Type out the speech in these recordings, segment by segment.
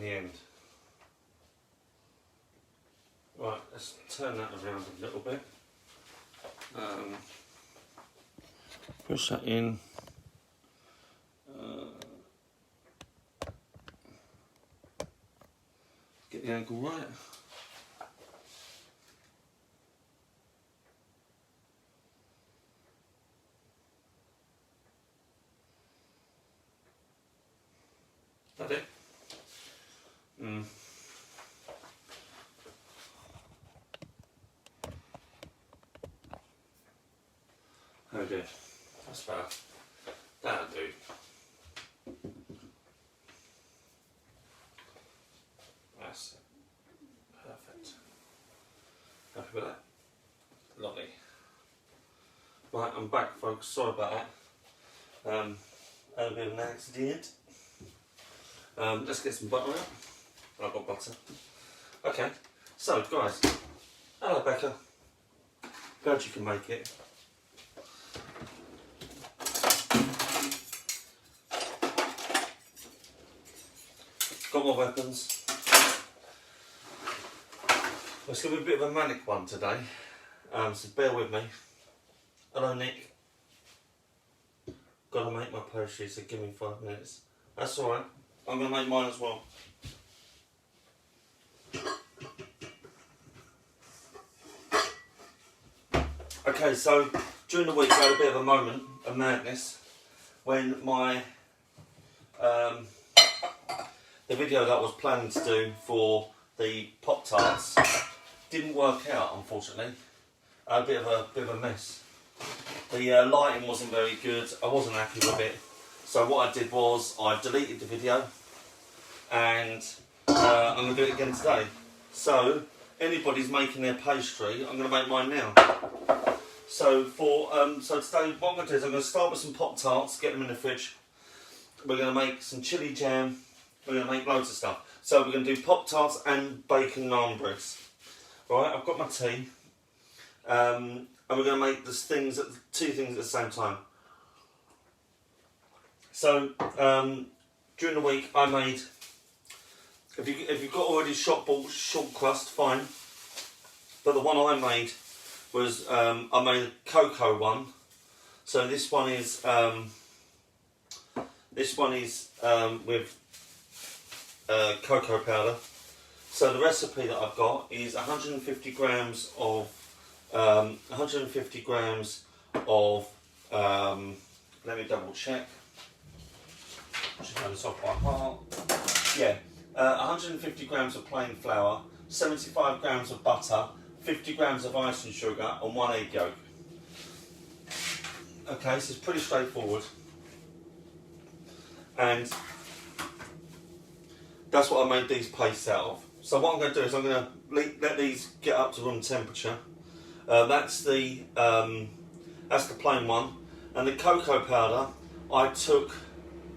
the end. Right, let's turn that around a little bit. Push that in. Get the angle right. That it? Oh dear, that's better. That'll do. That's perfect. Happy with that? Lovely. Right, I'm back, folks. Sorry about that. Had a bit of an accident. Let's get some butter out. I've got butter. Okay, so guys, hello Becca. Glad you can make it. Got my weapons. Well, it's going to be a bit of a manic one today, so bear with me. Hello Nick. Got to make my pastry, so give me 5 minutes. That's alright. I'm going to make mine as well. Okay, so during the week I had a bit of a moment of madness when my the video that I was planning to do for the Pop-Tarts didn't work out, unfortunately. I had a bit of a mess. The lighting wasn't very good. I wasn't happy with it. So what I did was I deleted the video, and I'm going to do it again today. So anybody's making their pastry, I'm going to make mine now. So so today what I'm going to do is I'm going to start with some Pop-Tarts, get them in the fridge. We're going to make some chilli jam. We're going to make loads of stuff. So we're going to do Pop-Tarts and bacon naan breads. Right, I've got my tea. And we're going to make this two things at the same time. So during the week I made, if you've got already short crust, fine. But the one I made was I made a cocoa one. So this one is with cocoa powder. So the recipe that I've got is 150 grams of let me double check. Should know this off by heart. Yeah, 150 grams of plain flour, 75 grams of butter, 50 grams of icing sugar, and 1 egg yolk. Okay, so it's pretty straightforward. And that's what I made these pastes out of. So what I'm going to do is I'm going to let these get up to room temperature. That's the plain one, and the cocoa powder I took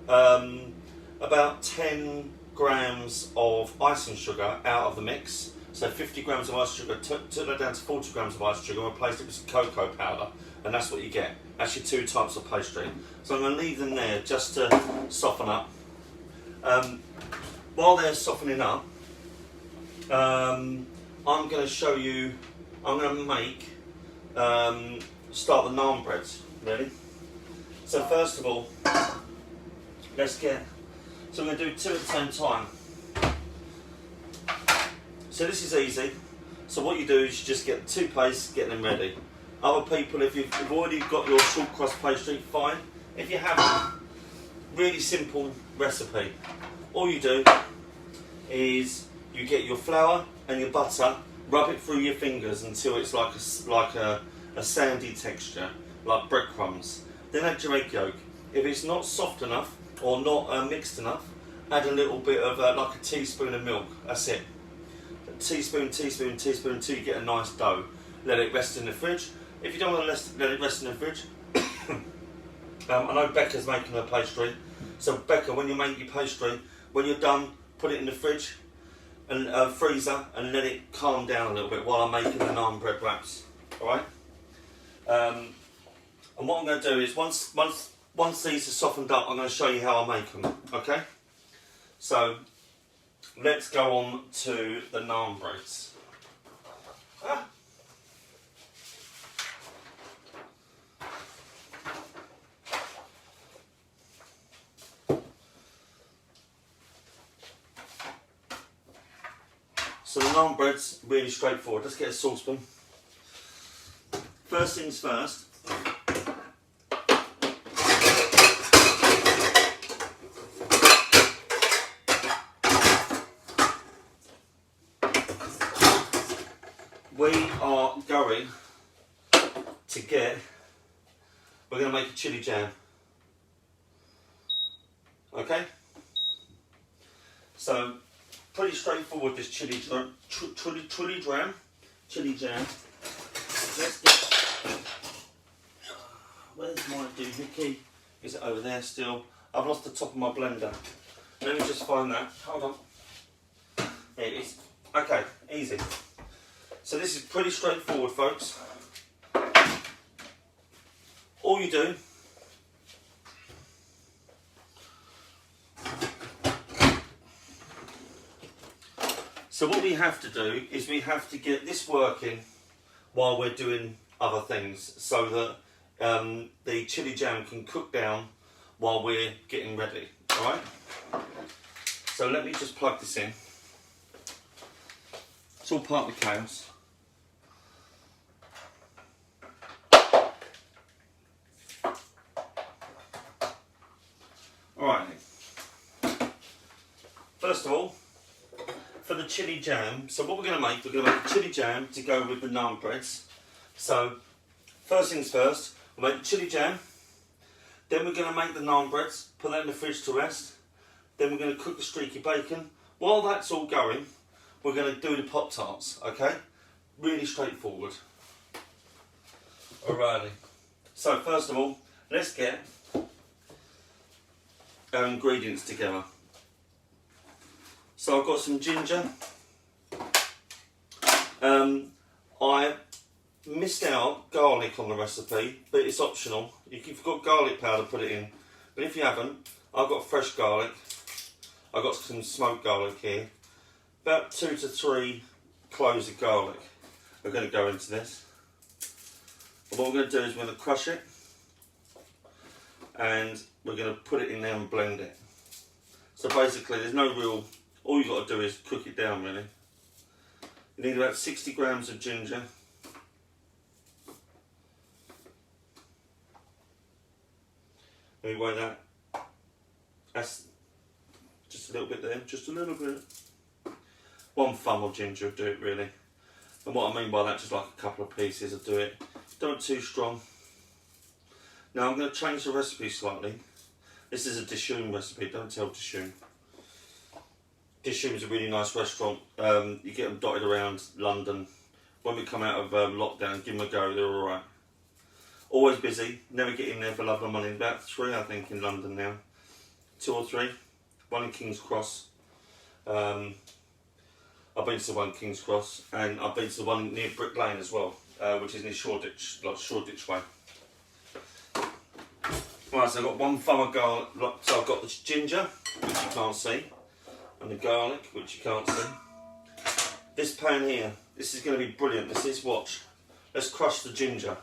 about 10 grams of icing sugar out of the mix. So 50 grams of icing sugar, took that down to 40 grams of icing sugar and replaced it with some cocoa powder, and that's what you get. That's your 2 types of pastry. So I'm going to leave them there just to soften up. While they're softening up, I'm going to show you, I'm going to make, start the naan breads, ready? So first of all, so we're going to do 2 at the same time. So this is easy. So what you do is you just get the 2 pastes, get them ready. Other people, if you've already got your short crust pastry, fine. If you haven't, really simple recipe. All you do is you get your flour and your butter, rub it through your fingers until it's like a sandy texture, like breadcrumbs. Then add your egg yolk. If it's not soft enough or not mixed enough, add a little bit of like a teaspoon of milk. That's it. A teaspoon, teaspoon, teaspoon until you get a nice dough. Let it rest in the fridge. If you don't want to let it rest in the fridge, I know Becca's making her pastry. So Becca, when you make your pastry, when you're done, put it in the fridge and freezer and let it calm down a little bit while I'm making the naan bread wraps. All right. And what I'm going to do is once these are softened up, I'm going to show you how I make them. Okay. So let's go on to the naan breads. So the naan bread's really straightforward. Let's get a saucepan. First things first. We are going to get, we're going to make a chili jam. Okay? So, pretty straightforward, this chili jam. Let's get, where's my doohickey? Is it over there still? I've lost the top of my blender. Let me just find that. Hold on. There it is. Okay, easy. So this is pretty straightforward, folks. All you do so what we have to do is we have to get this working while we're doing other things, so that the chili jam can cook down while we're getting ready. All right. So let me just plug this in. It's all part of the chaos. Alright, first of all, for the chili jam, so what we're going to make a chili jam to go with the naan breads. So, first things first, we'll make the chili jam, then we're going to make the naan breads, put that in the fridge to rest, then we're going to cook the streaky bacon. While that's all going, we're going to do the Pop-Tarts, okay? Really straightforward. Alrighty, so first of all, let's get our ingredients together. So I've got some ginger. I missed out garlic on the recipe, but it's optional. If you've got garlic powder, put it in. But if you haven't, I've got fresh garlic. I've got some smoked garlic here. About 2 to 3 cloves of garlic are going to go into this. And what we're going to do is we're going to crush it, and we're going to put it in there and blend it. So basically there's no real, all you've got to do is cook it down really. You need about 60 grams of ginger. Let me weigh that. That's just a little bit there, just a little bit. 1 thumb of ginger will do it really. And what I mean by that, just like a couple of pieces will do it. Don't too strong. Now I'm going to change the recipe slightly. This is a Dishoom recipe, don't tell Dishoom. Dishoom is a really nice restaurant. You get them dotted around London. When we come out of lockdown, give them a go, they're alright. Always busy, never get in there for love or money. About 3 I think in London now. 2 or 3. 1 in King's Cross. I've been to 1 King's Cross, and I've been to 1 near Brick Lane as well, which is near Shoreditch, like Shoreditch way. Right, so I've got 1 thumb of garlic, so I've got the ginger, which you can't see, and the garlic, which you can't see. This pan here, this is going to be brilliant. This is, watch. Let's crush the ginger.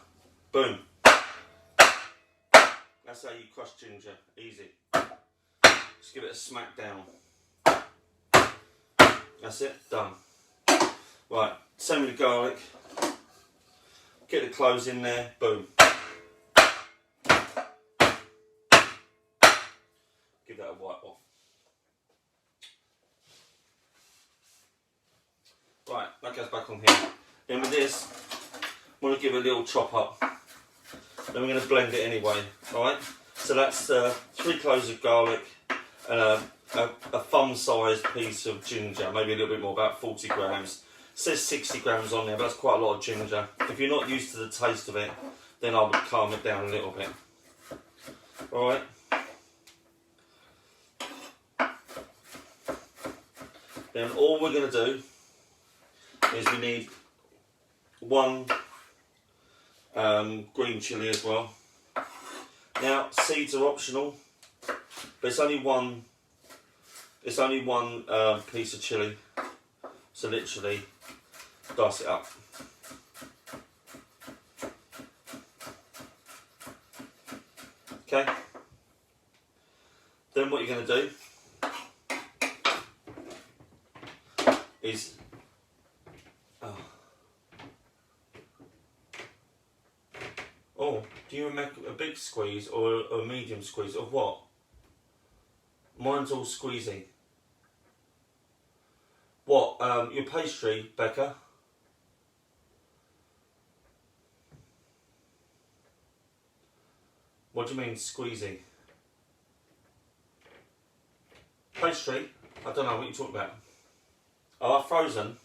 Boom. That's how you crush ginger. Easy. Just give it a smack down. That's it. Done. Right. Same with the garlic. Get the cloves in there. Boom. Give that a wipe off. Right, that goes back on here. Then with this, I'm going to give it a little chop up. Then we're going to blend it anyway. Alright? So that's 3 cloves of garlic and a thumb-sized piece of ginger, maybe a little bit more, about 40 grams. It says 60 grams on there, but that's quite a lot of ginger. If you're not used to the taste of it, then I would calm it down a little bit. Alright? Then all we're going to do is we need 1 green chilli as well. Now, seeds are optional, but it's only 1 It's only one piece of chilli, so literally dice it up. Okay. Then what you're going to do is do you make a big squeeze or a medium squeeze of what? Mine's all squeezy. What, your pastry, Becca? What do you mean squeezy? Pastry? I don't know what you're talking about. Oh, frozen?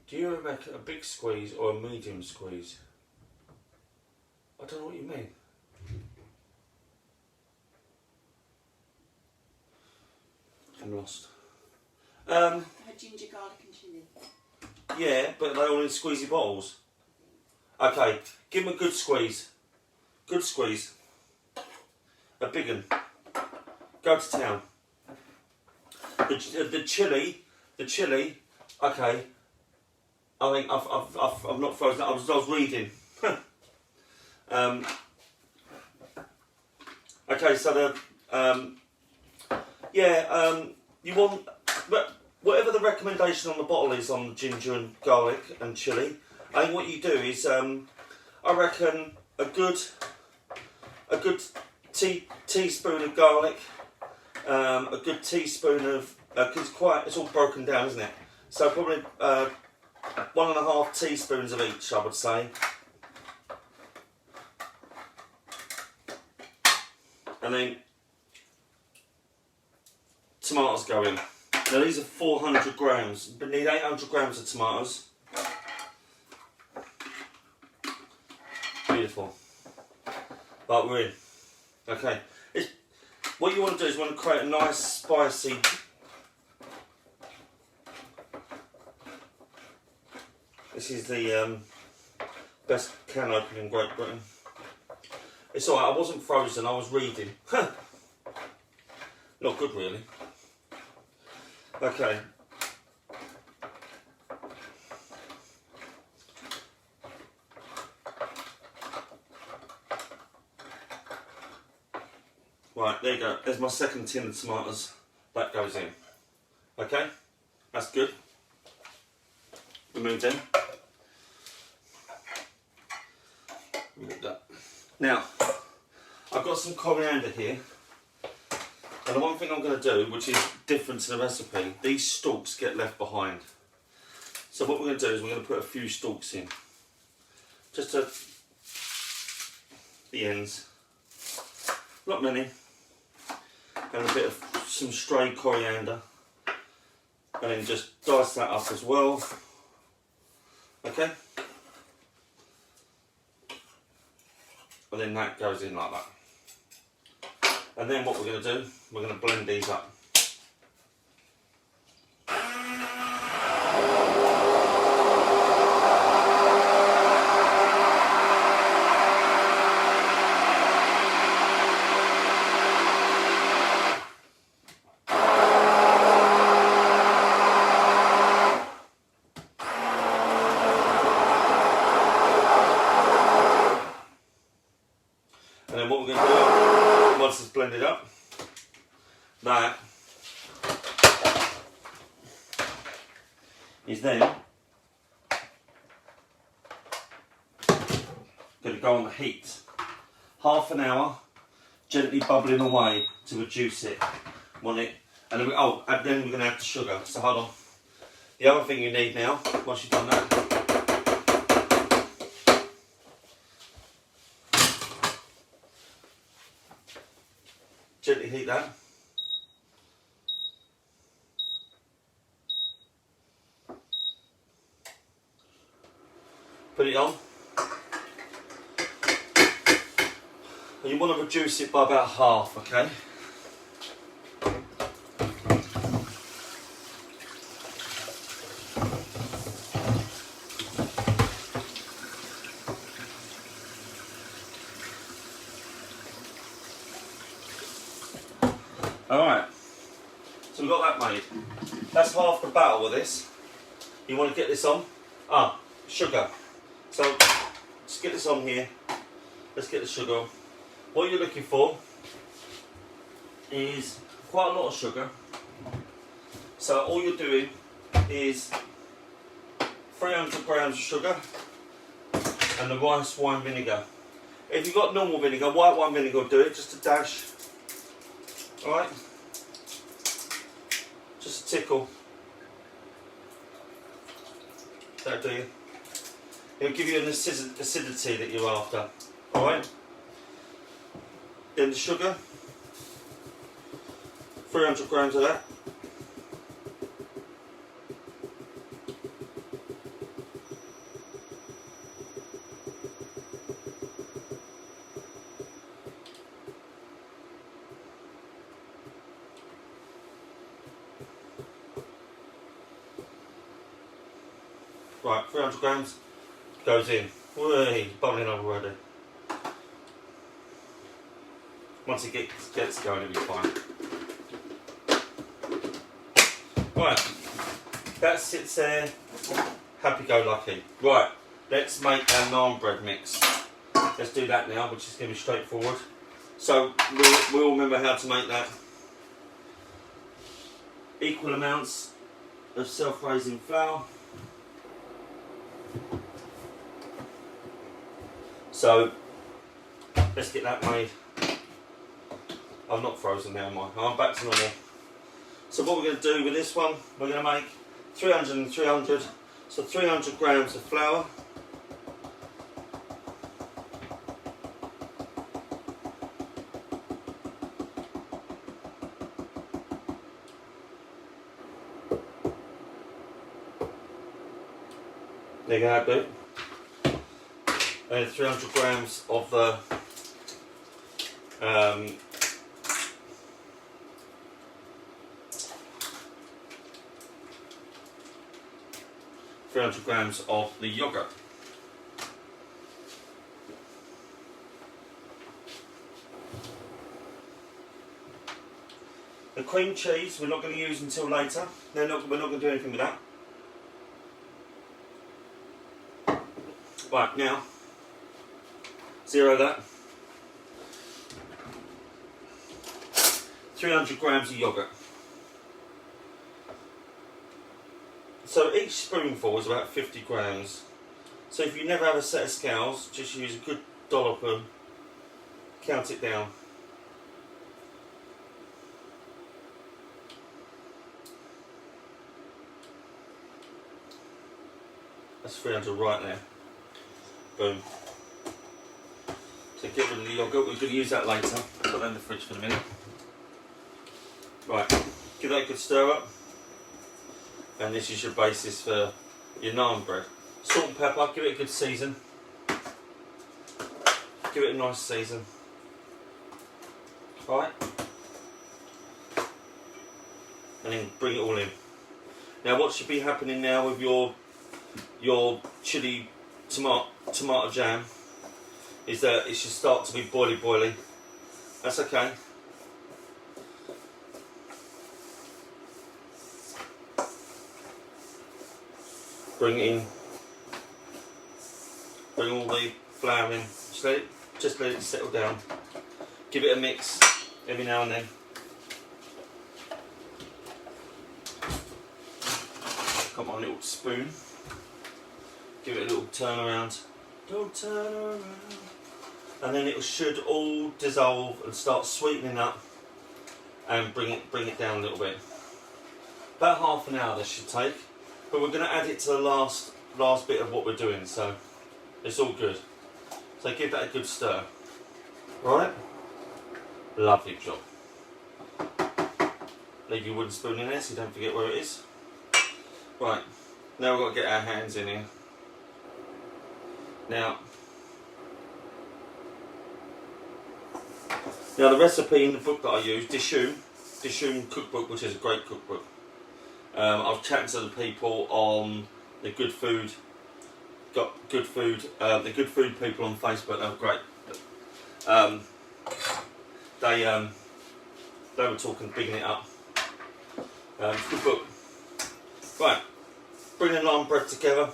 Do you make a big squeeze or a medium squeeze? I don't know what you mean. I'm lost. I had ginger, garlic and chilli. Yeah, but they're all in squeezy bottles. Okay, give them a good squeeze. Good squeeze. A big one. Go to town. The chilli, okay. I think I've not frozen. I was reading. Okay, so you want, but whatever the recommendation on the bottle is on the ginger and garlic and chilli. I think what you do is, I reckon a good teaspoon of garlic, a good teaspoon of, cause it's all broken down, isn't it? So probably 1.5 teaspoons of each, I would say. And then tomatoes go in. Now these are 400 grams, but need 800 grams of tomatoes. Beautiful. Right, we're in. Okay. What you want to do is you want to create a nice spicy. This is the best can opening in Great Britain. It's alright, I wasn't frozen, I was reading. Not good really. Okay. Right, there you go. There's my second tin of tomatoes. That goes in. Okay, that's good. Remove them. Remove that. Now, I've got some coriander here. And the one thing I'm going to do, which is different to the recipe, these stalks get left behind. So what we're going to do is we're going to put a few stalks in. Just to the ends. Not many. And a bit of some stray coriander. And then just dice that up as well. Okay? And then that goes in like that. And then what we're going to do, we're going to blend these up. And then what we're going to do, once it's blended up, that is then going to go on the heat. Half an hour, gently bubbling away to reduce it. Want it, and then and then we're going to add the sugar. So hold on. The other thing you need now, once you've done that, gently heat that. Put it on. And you want to reduce it by about half, okay? Alright, so we've got that made. That's half the battle with this. You want to get this on? Sugar. So, let's get this on here. Let's get the sugar on. What you're looking for is quite a lot of sugar. So all you're doing is 300 grams of sugar and the rice wine vinegar. If you've got normal vinegar, white wine vinegar will do it, just a dash. Alright? Just a tickle. That'll do you. It'll give you an acidity that you're after. Alright? Then the sugar. 300 grams of that. Right, 300 grams goes in. Whee, bubbling up already. Once it gets going, it'll be fine. Right, that sits there, happy-go-lucky. Right, let's make our naan bread mix. Let's do that now, which is going to be straightforward. So, we'll remember how to make that. Equal amounts of self-raising flour. So, let's get that made. I'm not frozen now, am I? I'm back to normal. So what we're going to do with this one, we're going to make 300 and 300. So 300 grams of flour. There you go, dude. And 300 grams of the 300 grams of the yogurt. The cream cheese we're not going to use until later. We're not going to do anything with that. Right, now, zero that. 300 grams of yogurt. So each spoonful is about 50 grams. So if you never have a set of scales, just use a good dollop and count it down. That's 300 right there. Boom. So get rid of the yogurt, we're going to use that later. Put that in the fridge for a minute. Right, give that a good stir up. And this is your basis for your naan bread. Salt and pepper, give it a good season. Give it a nice season. Right? And then bring it all in. Now what should be happening now with your chilli tomato jam is that it should start to be boily. That's okay. Bring it in. Bring all the flour in. Just let it settle down. Give it a mix every now and then. Got my little spoon. Give it a little turn around. Don't turn around. And then it should all dissolve and start sweetening up and bring it down a little bit. About half an hour this should take. But we're going to add it to the last bit of what we're doing, so it's all good. So give that a good stir. Right? Lovely job. Leave your wooden spoon in there so you don't forget where it is. Right, now we've got to get our hands in here. Now the recipe in the book that I use, Dishoom cookbook, which is a great cookbook. I've chatted to the people on the Good Food, the Good Food people on Facebook. They're great. They They were talking bigging it up. It's a good book. Right, bring the naan bread together.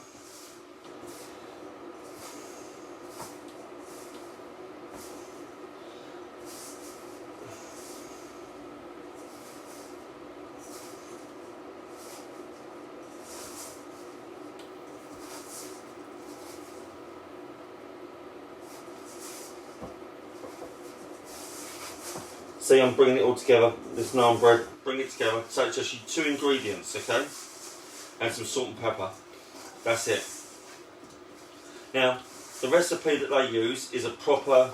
See, I'm bringing it all together, this naan bread, bring it together. So it's actually 2 ingredients, okay? And some salt and pepper. That's it. Now, the recipe that they use is a proper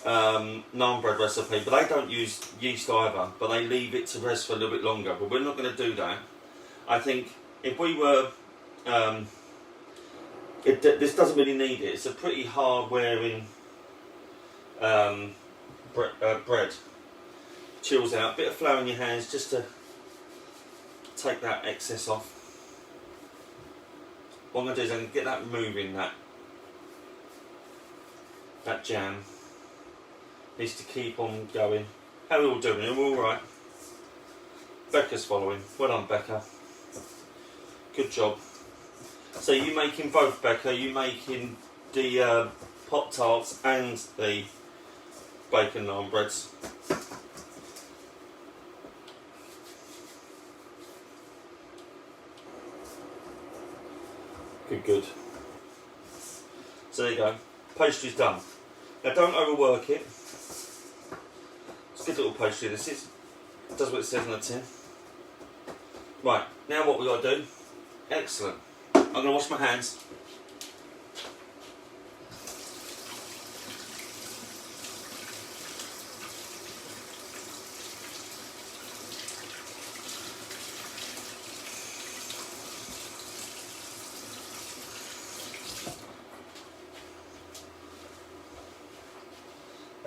naan bread recipe, but they don't use yeast either, but they leave it to rest for a little bit longer. But we're not going to do that. I think if we were, this doesn't really need it. It's a pretty hard wearing bread. Chills out, bit of flour in your hands just to take that excess off. What I'm going to do is I'm going to get that moving, that jam. Needs to keep on going. How are we all doing? Are we alright? Becca's following. Well done, Becca. Good job. So you making both, Becca? You making the Pop Tarts and the bacon naan breads? Good. So there you go. Pastry's done. Now don't overwork it. It's a good little pastry this is. It does what it says on the tin. Right, now what we got to do. Excellent. I'm going to wash my hands.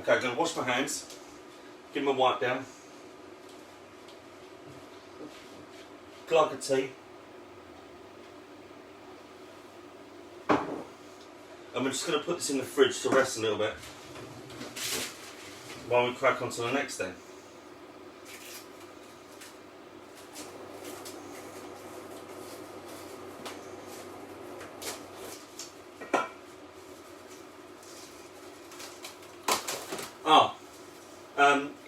Okay, I'm going to wash my hands, give them a wipe down, glug of tea, and we're just going to put this in the fridge to rest a little bit while we crack on to the next thing.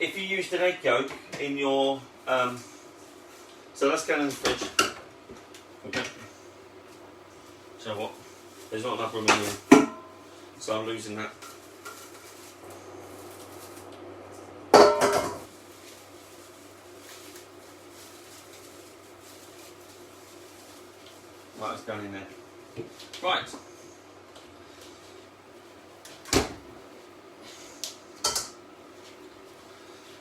If you used an egg yolk in your, so let's go in the fridge. Okay. So what? There's not enough room in here, so I'm losing that. Right, it's going in there. Right.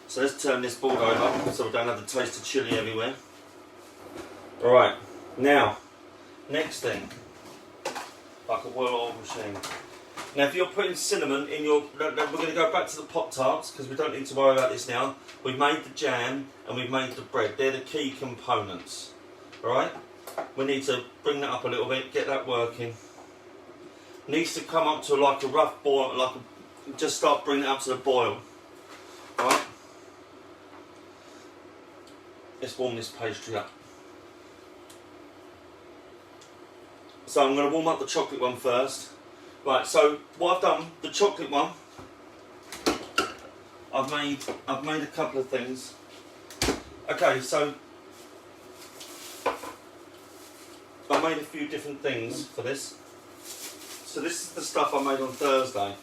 So let's turn this board over so we don't have the taste of chilli everywhere. Alright, now, next thing, like a well-oiled machine. Now if you're putting cinnamon in your, we're going to go back to the Pop-Tarts because we don't need to worry about this now. We've made the jam and we've made the bread. They're the key components. Alright, we need to bring that up a little bit, get that working. Needs to come up to like a rough boil, just start bringing it up to the boil. Alright. Let's warm this pastry up. So I'm going to warm up the chocolate one first. Right, so what I've done, the chocolate one, I've made a couple of things. Okay, so I made a few different things for this. So this is the stuff I made on Thursday.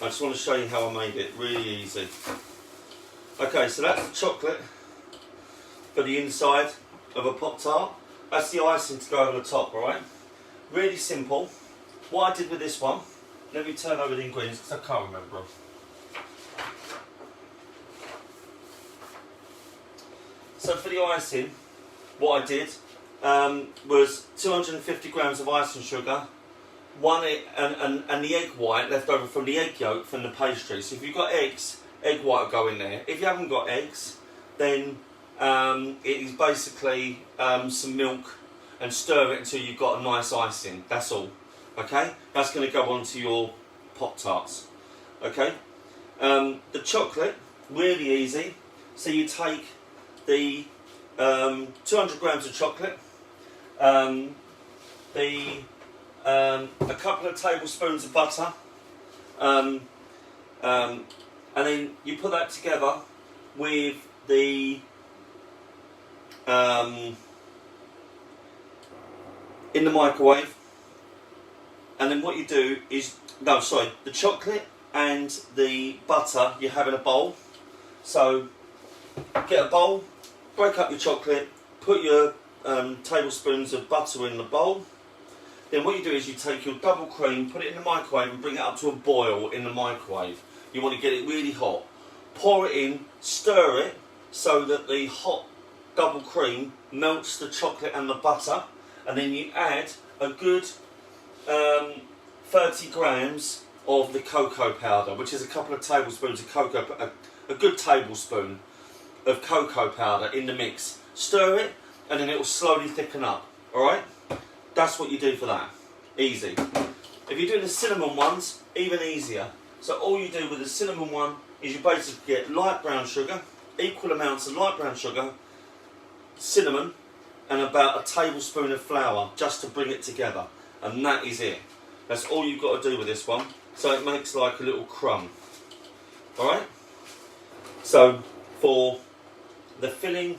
I just want to show you how I made it, really easy. Okay, so that's the chocolate for the inside of a Pop-Tart. That's the icing to go over the top, alright? Really simple. What I did with this one, let me turn over the ingredients because I can't remember them. So for the icing, what I did was 250 grams of icing sugar, and the egg white left over from the egg yolk from the pastry. So if you've got eggs, egg white will go in there. If you haven't got eggs, then it is basically some milk and stir it until you've got a nice icing. That's all. Okay? That's going to go onto your Pop-Tarts. Okay? The chocolate, really easy. So you take the 200 grams of chocolate, a couple of tablespoons of butter, and then you put that together with the in the microwave, and then what you do is, the chocolate and the butter you have in a bowl. So get a bowl, break up your chocolate, put your tablespoons of butter in the bowl. Then what you do is you take your double cream, put it in the microwave and bring it up to a boil in the microwave. You want to get it really hot. Pour it in, stir it so that the hot double cream melts the chocolate and the butter, and then you add a good 30 grams of the cocoa powder, which is a couple of tablespoons of cocoa, a good tablespoon of cocoa powder in the mix. Stir it, and then it will slowly thicken up. Alright? That's what you do for that. Easy. If you're doing the cinnamon ones, even easier. So all you do with the cinnamon one is you basically get light brown sugar, equal amounts of light brown sugar, cinnamon, and about a tablespoon of flour just to bring it together. And that is it. That's all you've got to do with this one. So it makes like a little crumb. Alright? So for the filling,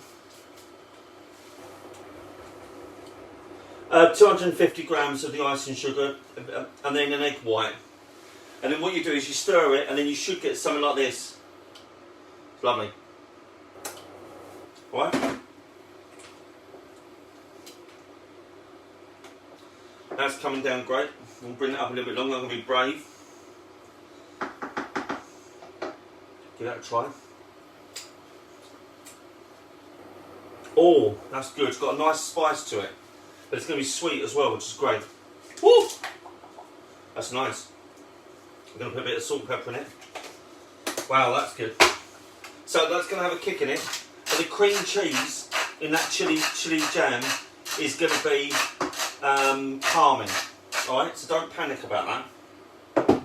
250 grams of the icing sugar, and then an egg white. And then what you do is you stir it, and then you should get something like this. It's lovely. Alright? That's coming down great. I'm going to bring it up a little bit longer. I'm going to be brave. Give that a try. Oh, that's good. It's got a nice spice to it. But it's going to be sweet as well, which is great. Woo! That's nice. I'm going to put a bit of salt and pepper in it. Wow, that's good. So that's going to have a kick in it. And the cream cheese in that chili jam is going to be calming. Alright, so don't panic about that.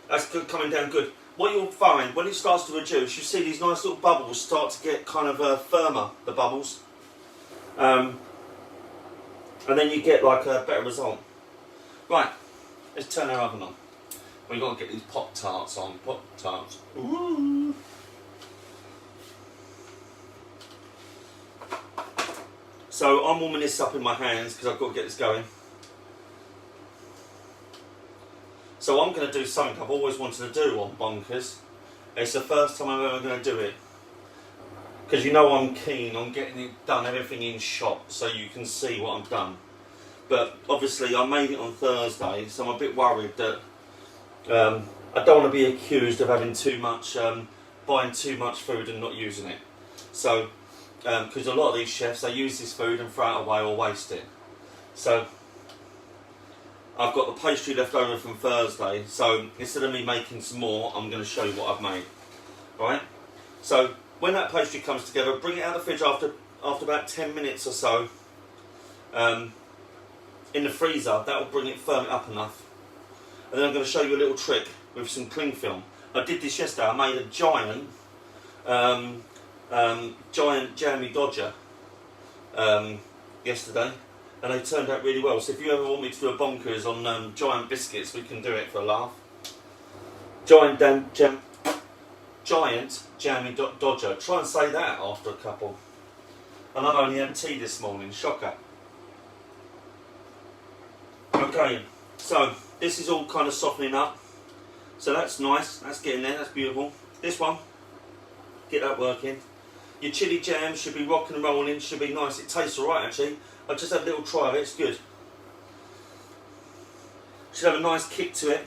That's good, coming down good. What you'll find, when it starts to reduce, you see these nice little bubbles start to get kind of firmer, the bubbles. And then you get like a better result. Right, let's turn our oven on. We've got to get these Pop-Tarts on. Pop-Tarts. Ooh. So I'm warming this up in my hands because I've got to get this going. So I'm going to do something I've always wanted to do on Bonkers. It's the first time I'm ever going to do it. Because you know I'm keen on getting it done, everything in shot, so you can see what I've done. But obviously I made it on Thursday, so I'm a bit worried that I don't want to be accused of having too much, buying too much food and not using it. So, because a lot of these chefs, they use this food and throw it away or waste it. So, I've got the pastry left over from Thursday, so instead of me making some more, I'm going to show you what I've made. Alright? So, when that pastry comes together, bring it out of the fridge after about 10 minutes or so. In the freezer, that will bring it firm up enough. And then I'm going to show you a little trick with some cling film. I did this yesterday. I made a giant jammy dodger yesterday, and they turned out really well. So if you ever want me to do a Bonkers on giant biscuits, we can do it for a laugh. Giant jammy dodger. Try and say that after a couple. And I've only had tea this morning. Shocker. Okay, so this is all kind of softening up. So that's nice. That's getting there. That's beautiful. This one, get that working. Your chili jam should be rocking and rolling. Should be nice. It tastes alright actually. I've just had a little try of it. It's good. Should have a nice kick to it.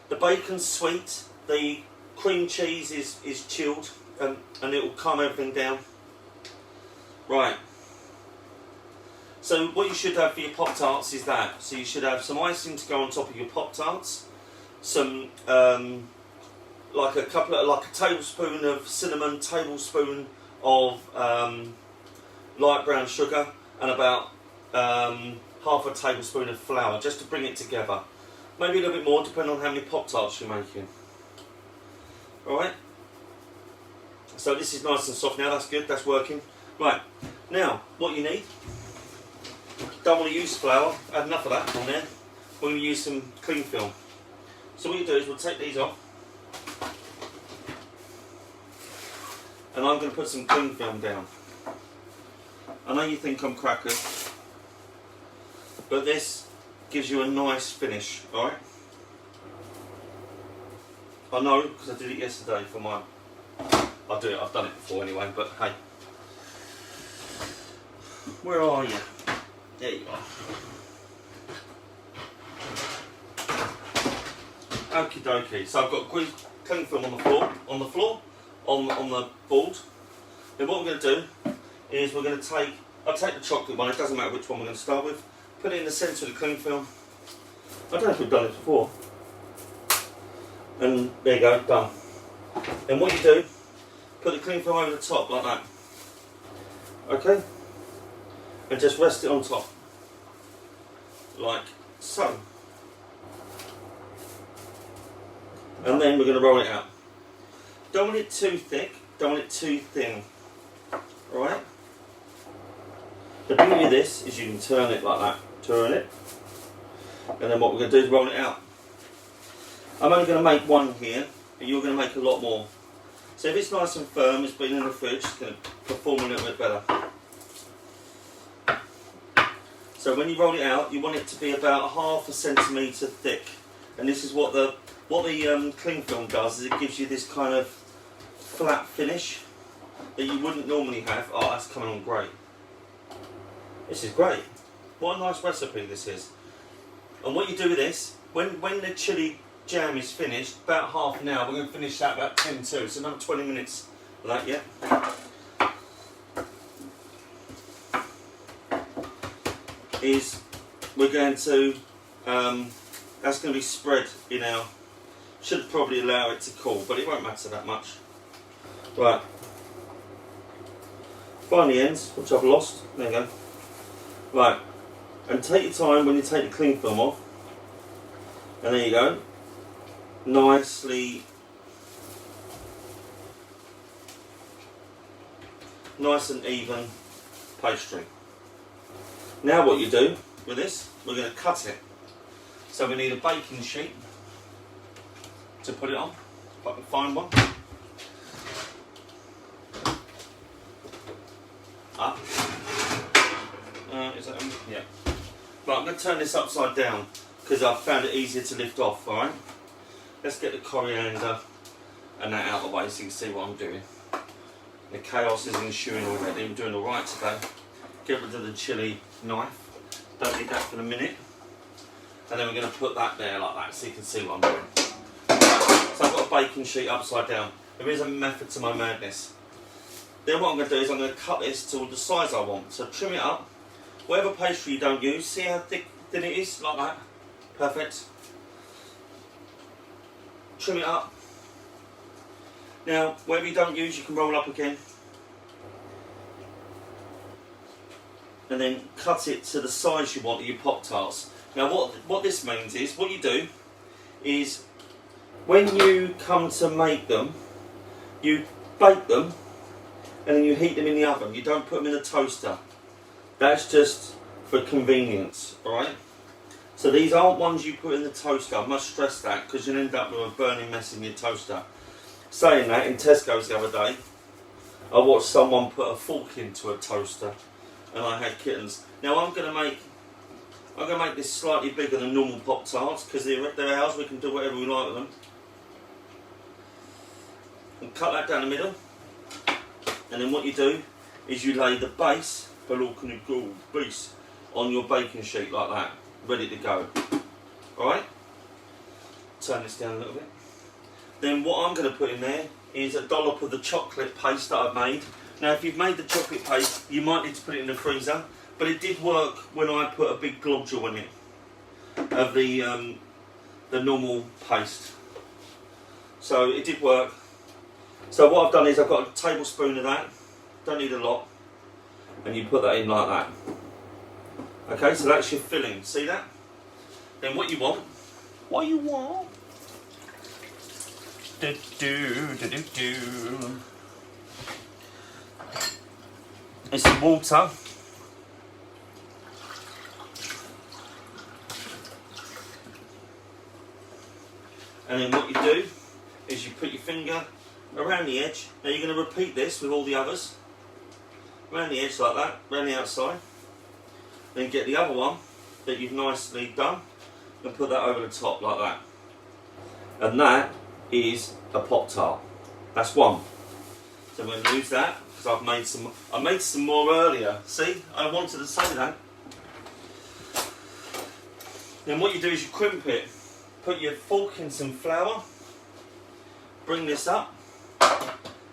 The bacon's sweet. The cream cheese is chilled, and it will calm everything down. Right. So what you should have for your Pop-Tarts is that. So you should have some icing to go on top of your Pop-Tarts. Some like a tablespoon of cinnamon, tablespoon of light brown sugar, and about half a tablespoon of flour, just to bring it together. Maybe a little bit more, depending on how many Pop-Tarts you're making. Alright? So So this is nice and soft now, that's good, that's working. Right, now what you need, don't want to use flour, add enough of that on there. We're going to use some cling film. So what you do is we'll take these off. And I'm going to put some cling film down. I know you think I'm crackers, but this gives you a nice finish, alright? I know because I did it yesterday for mine. I've done it before anyway, but hey. Where are you? There you are. Okie dokie. So I've got cling film on the floor, on the board. Then what we're going to do is we're going to I'll take the chocolate one, it doesn't matter which one we're going to start with, put it in the centre of the cling film. I don't know if we've done it before. And there you go, done. Then what you do, put the cling film over the top like that. Okay? And just rest it on top. Like so. And then we're going to roll it out. Don't want it too thick, don't want it too thin. Alright? The beauty of this is you can turn it like that. Turn it. And then what we're going to do is roll it out. I'm only going to make one here, and you're going to make a lot more. So if it's nice and firm, it's been in the fridge, it's going to perform a little bit better. So when you roll it out, you want it to be about 1/2 centimetre thick. And this is what the cling film does, is it gives you this kind of flat finish that you wouldn't normally have. Oh, that's coming on great. This is great. What a nice recipe this is. And what you do with this, when the chilli jam is finished, about half an hour, we're going to finish that about 10 to, so another 20 minutes of that, yeah? Is we're going to, that's going to be spread in our, should probably allow it to cool, but it won't matter that much. Right. Find the ends, which I've lost, there you go. Right, and take your time when you take the cling film off, and there you go, nicely, nice and even pastry. Now what you do with this, we're going to cut it. So we need a baking sheet to put it on, if I can find one. Up. Is that on? Yeah. Right, I'm going to turn this upside down because I've found it easier to lift off, alright? Let's get the coriander and that out of the way so you can see what I'm doing. The chaos is ensuing already, I'm doing alright today. Get rid of the chilli knife, don't need that for the minute. And then we're going to put that there like that so you can see what I'm doing. Right, so I've got a baking sheet upside down. There is a method to my madness. Then what I'm going to do is I'm going to cut this to the size I want. So trim it up. Whatever pastry you don't use, see how thin it is? Like that. Perfect. Trim it up. Now, whatever you don't use, you can roll up again. And then cut it to the size you want of your Pop-Tarts. Now what this means is, what you do is, when you come to make them, you bake them, and then you heat them in the oven. You don't put them in the toaster. That's just for convenience, alright? So these aren't ones you put in the toaster, I must stress that, because you'll end up with a burning mess in your toaster. Saying that, in Tesco's the other day, I watched someone put a fork into a toaster, and I had kittens. Now I'm going to make this slightly bigger than normal Pop-Tarts, because they're ours, we can do whatever we like with them. And cut that down the middle, and then what you do is you lay the base, base on your baking sheet like that, ready to go. Alright? Turn this down a little bit. Then what I'm going to put in there is a dollop of the chocolate paste that I've made. Now if you've made the chocolate paste, you might need to put it in the freezer, but it did work when I put a big globule in it of the normal paste. So it did work. So what I've done is I've got a tablespoon of that, don't need a lot, and you put that in like that. Okay, so that's your filling, see that? Then what you want, is some water. And then what you do is you put your finger around the edge. Now you're going to repeat this with all the others. Around the edge like that, around the outside. Then get the other one that you've nicely done and put that over the top like that. And that is a Pop-Tart. That's one. So I'm going to use that because I made some more earlier. See, I wanted to say that. Then what you do is you crimp it. Put your fork in some flour. Bring this up.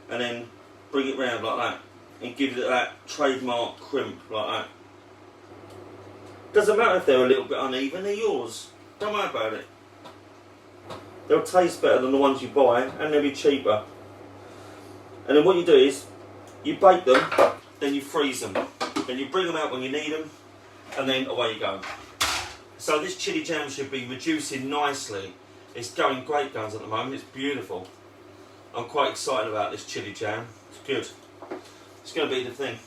And then bring it round like that. And give it that trademark crimp like that. Doesn't matter if they're a little bit uneven, they're yours. Don't worry about it. They'll taste better than the ones you buy and they'll be cheaper. And then what you do is you bake them, then you freeze them. Then you bring them out when you need them and then away you go. So this chilli jam should be reducing nicely. It's going great guns at the moment, it's beautiful. I'm quite excited about this chilli jam, it's good. It's going to be the thing.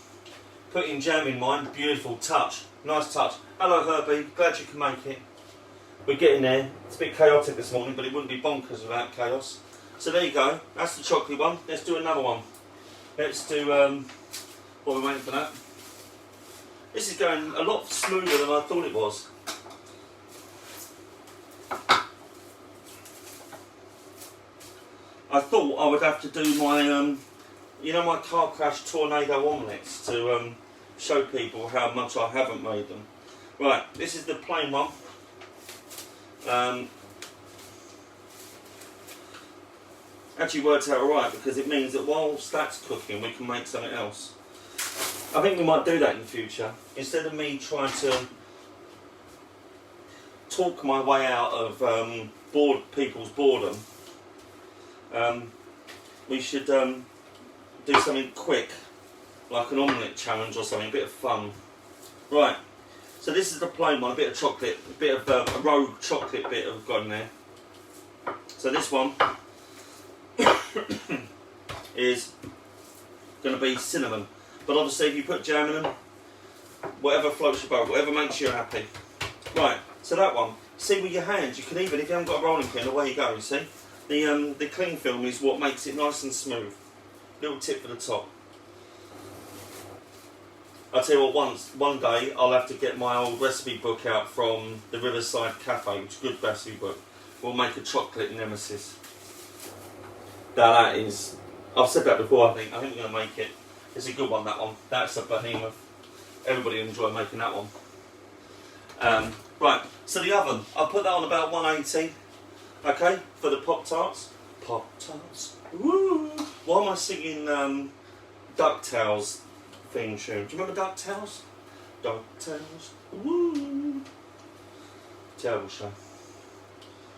Putting jam in mine, beautiful touch, nice touch. Hello Herbie, glad you can make it. We're getting there. It's a bit chaotic this morning, but it wouldn't be bonkers without chaos. So there you go, that's the chocolate one. Let's do another one. Let's do, what are we waiting for that? This is going a lot smoother than I thought it was. I thought I would have to do my, you know, my car crash tornado omelettes to show people how much I haven't made them. Right, this is the plain one. Actually works out alright because it means that whilst that's cooking we can make something else. I think we might do that in the future. Instead of me trying to talk my way out of people's boredom, we should do something quick, like an omelette challenge or something, a bit of fun. Right, so this is the plain one, a bit of chocolate, a bit of a rogue chocolate bit I've got in there. So this one is going to be cinnamon, but obviously if you put jam in them, whatever floats your boat, whatever makes you happy. Right, so that one, see with your hands, you can even, if you haven't got a rolling pin, away you go, you see. The cling film is what makes it nice and smooth. Little tip for the top. I'll tell you what, one day I'll have to get my old recipe book out from the Riverside Cafe, which is a good recipe book. We'll make a chocolate nemesis. Now that is, I've said that before, I think we're going to make it. It's a good one, that one. That's a behemoth. Everybody will enjoy making that one. Right, so the oven, I'll put that on about 180. Okay, for the Pop-Tarts. Pop-Tarts. Woo! Why am I singing DuckTales theme tune? Do you remember DuckTales? DuckTales. Woo! Terrible show.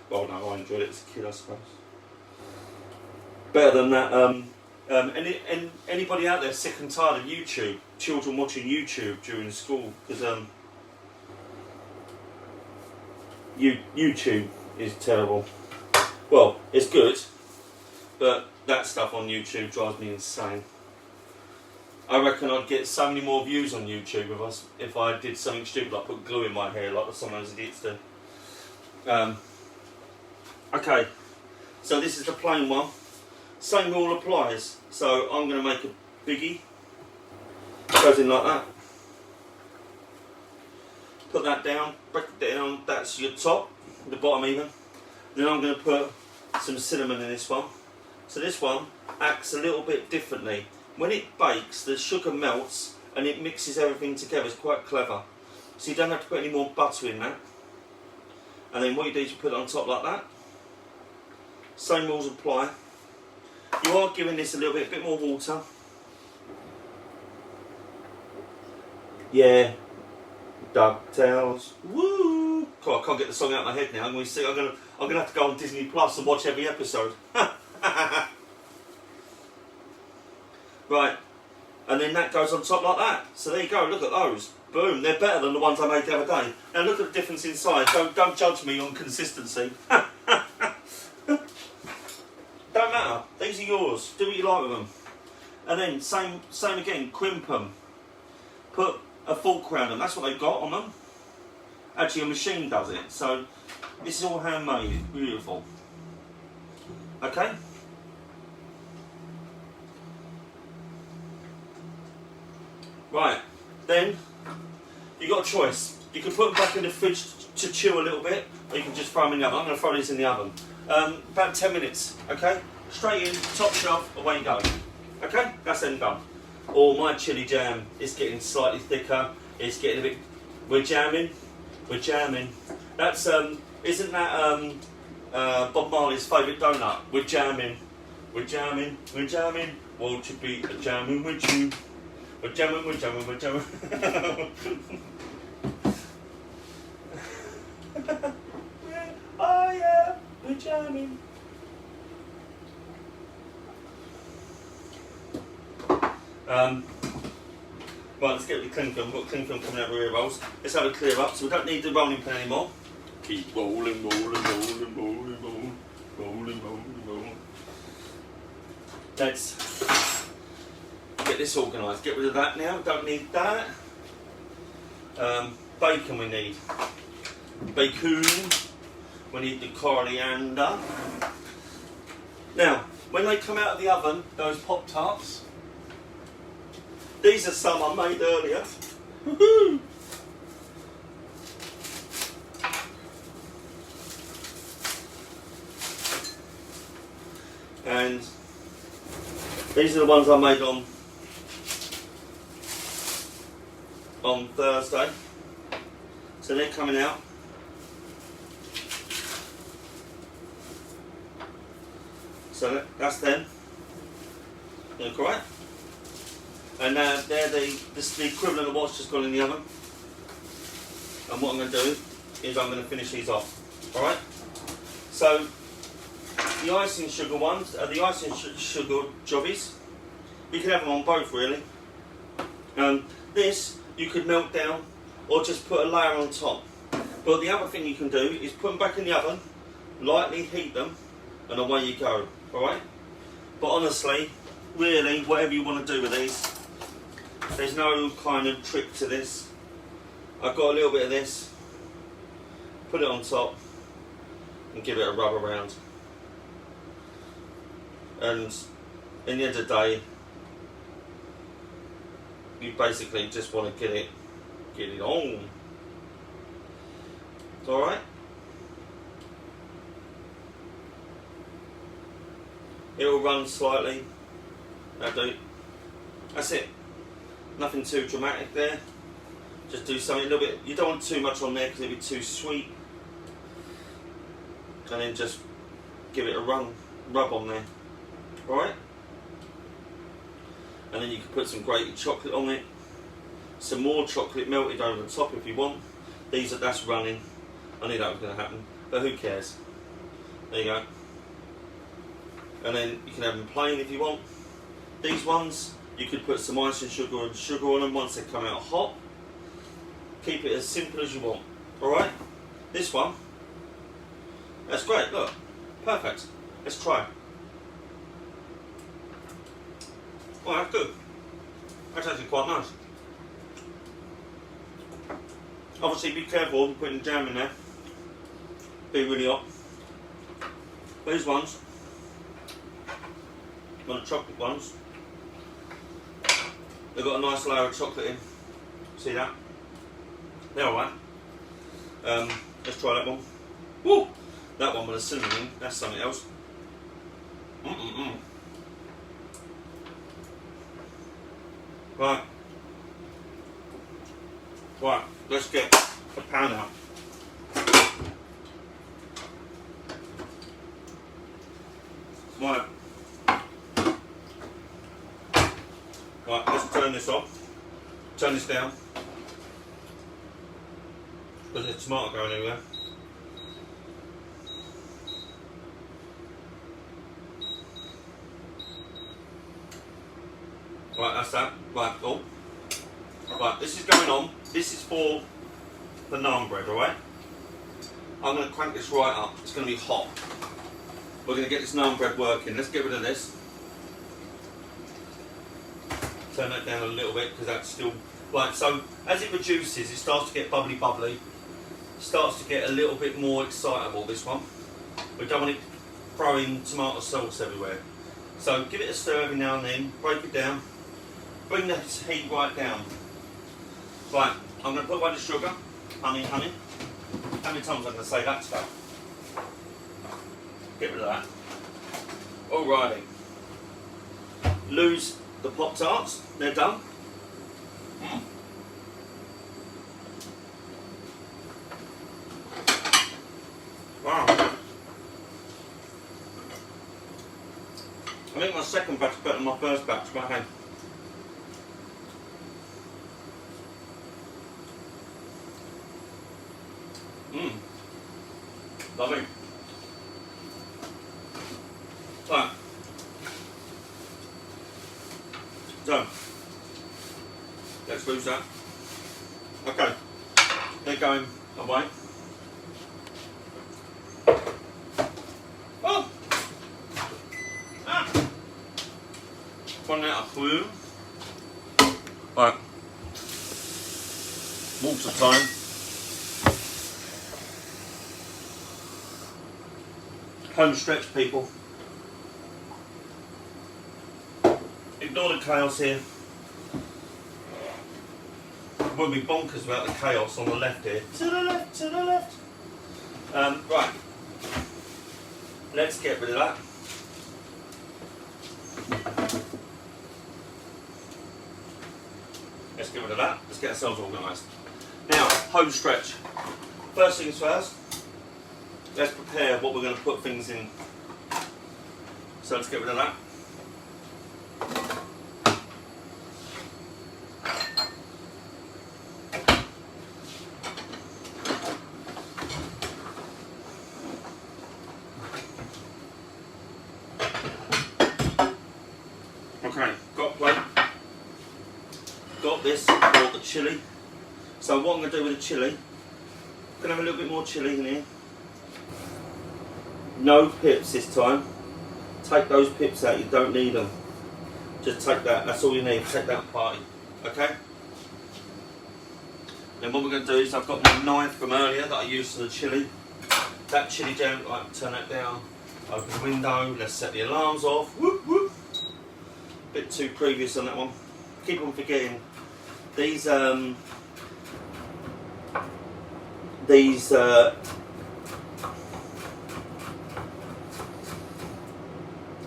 Well, no, I enjoyed it as a kid, I suppose. Better than that. Anybody out there sick and tired of YouTube? Children watching YouTube during school? Because YouTube is terrible. Well, it's good, but that stuff on YouTube drives me insane. I reckon I'd get so many more views on YouTube if I did something stupid like put glue in my hair like some of those idiots do. Okay, so this is the plain one. Same rule applies. So I'm going to make a biggie. Goes in like that. Put that down, break it down, that's your top, the bottom even. Then I'm going to put some cinnamon in this one. So this one acts a little bit differently. When it bakes, the sugar melts and it mixes everything together. It's quite clever. So you don't have to put any more butter in that. And then what you do is you put it on top like that. Same rules apply. You are giving this a bit more water. Yeah. DuckTales. Woo! God, I can't get the song out of my head now. I'm going to have to go on Disney Plus and watch every episode. Right, and then that goes on top like that. So there you go. Look at those. Boom! They're better than the ones I made the other day. Now look at the difference in size. Don't judge me on consistency. Don't matter. These are yours. Do what you like with them. And then same again. Crimp them. put a fork around them. That's what they've got on them. Actually, a machine does it. So this is all handmade. It's beautiful. Okay. Right. Then you got a choice. You can put them back in the fridge to chill a little bit, or you can just throw them in the oven. I'm going to throw these in the oven. About 10 minutes. Okay. Straight in, top shelf, away you go. Okay. That's then done. Or my chili jam is getting slightly thicker. It's getting a bit. We're jamming. We're jamming. That's isn't that Bob Marley's favourite donut? We're jamming. We're jamming. We're jamming. Won't you be a jamming with you? We're jamming. We're jamming. We're jamming. Oh yeah, we're jamming. Right, let's get the cling film. We've got cling film coming out of rear rolls. Let's have a clear up, so we don't need the rolling pin anymore. Keep rolling, rolling, rolling, rolling, rolling, rolling, rolling, rolling. Let's get this organised. Get rid of that now. Don't need that. Bacon we need. Bacon. We need the coriander. Now, when they come out of the oven, those Pop-Tarts, these are some I made earlier. Woohoo! And these are the ones I made on Thursday. So they're coming out. So that's them. Look alright. And they're the equivalent of what's just gone in the oven. And what I'm going to do is I'm going to finish these off. Alright? So, the icing sugar ones are the icing sugar jobbies. You can have them on both really. This you could melt down or just put a layer on top. But the other thing you can do is put them back in the oven, lightly heat them, and away you go. Alright? But honestly, really, whatever you want to do with these, there's no kind of trick to this. I've got a little bit of this, put it on top, and give it a rub around. And in the end of the day, you basically just want to get it on. Alright? It will run slightly. That's it. Nothing too dramatic there. Just do something a little bit. You don't want too much on there because it'll be too sweet. And then just give it a rub on there. Alright? And then you can put some grated chocolate on it. Some more chocolate melted over the top if you want. That's running. I knew that was going to happen. But who cares? There you go. And then you can have them plain if you want. These ones, you could put some icing sugar and sugar on them once they come out hot. Keep it as simple as you want. Alright? This one, that's great, look. Perfect. Let's try. Oh, that's good. That's actually quite nice. Obviously be careful when putting jam in there. Be really hot. These ones, the chocolate ones, they've got a nice layer of chocolate in. See that? They're alright. Let's try that one. Woo! That one with a cinnamon in, that's something else. Right. Right, let's get a pan out. Right. Right, let's turn this off. Turn this down. Because there's tomato going everywhere. Right, that's that. Right, oh. Right, this is going on. This is for the naan bread, alright? I'm going to crank this right up. It's going to be hot. We're going to get this naan bread working. Let's get rid of this. Turn that down a little bit because that's still Right, so as it reduces, it starts to get bubbly, starts to get a little bit more excitable, this one. We don't want it throwing tomato sauce everywhere. So give it a stir every now and then, break it down, bring the heat right down. Right, I'm going to put away the sugar, honey. How many times am I going to say that today? Get rid of that. Alrighty. Lose the Pop-Tarts, they're done. Wow. I think my second batch is better than my first batch, but hey. Lovely. Right. So, let's lose that. Okay, they're going away. Oh! Ah! One out of blue. Right. Water time. Home stretch, people. Ignore the chaos here. It wouldn't be bonkers without the chaos on the left here. To the left, to the left. Right. Let's get rid of that. Let's get rid of that. Let's get ourselves organised. Now, home stretch. First things first. Let's prepare what we're going to put things in. So let's get rid of that. Okay, got a plate. Got this for the chilli. So what I'm going to do with the chilli, I'm going to have a little bit more chilli in here. No pips this time. Take those pips out, you don't need them. Just take that, that's all you need, take that party. Okay? Then what we're going to do is, I've got my knife from earlier that I used for the chilli. That chilli jam, right, turn that down, open the window, let's set the alarms off. Whoop, whoop. Bit too previous on that one. Keep on forgetting. These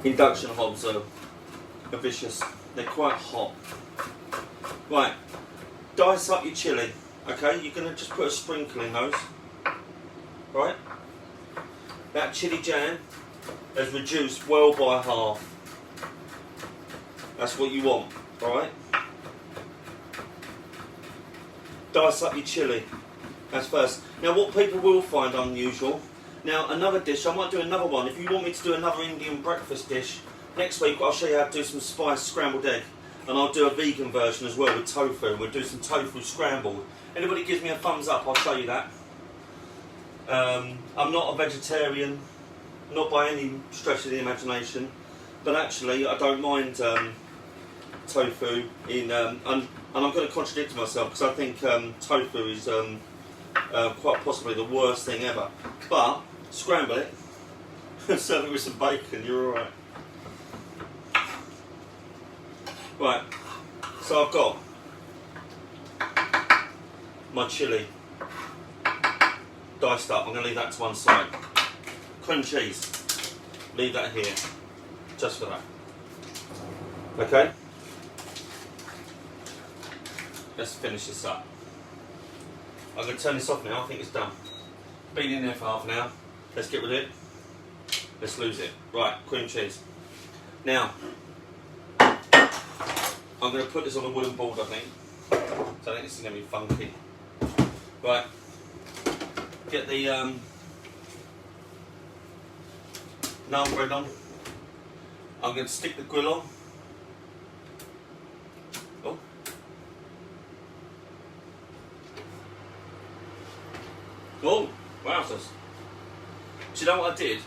induction hobs are vicious. They're quite hot. Right, dice up your chilli. Okay, you're going to just put a sprinkle in those. Right? That chilli jam has reduced well by half. That's what you want, right? Dice up your chilli. That's first. Now what people will find unusual, now another dish, I might do another one. If you want me to do another Indian breakfast dish, next week I'll show you how to do some spiced scrambled egg. And I'll do a vegan version as well with tofu. We'll do some tofu scrambled. Anybody gives me a thumbs up, I'll show you that. I'm not a vegetarian, not by any stretch of the imagination, but actually I don't mind tofu in, and I'm going to contradict myself because I think tofu is quite possibly the worst thing ever. But scramble it, serve it with some bacon, you're alright. Right, so I've got my chilli diced up. I'm going to leave that to one side. Cream cheese, leave that here, just for that. Okay, let's finish this up. I'm going to turn this off now. I think it's done. Been in there for half an hour. Let's get rid of it. Let's lose it. Right, cream cheese. Now, I'm going to put this on a wooden board, I think. So I think this is going to be funky. Right, get the naan bread on. I'm going to stick the grill on. Oh. Oh, wowzers. Do you know what I did?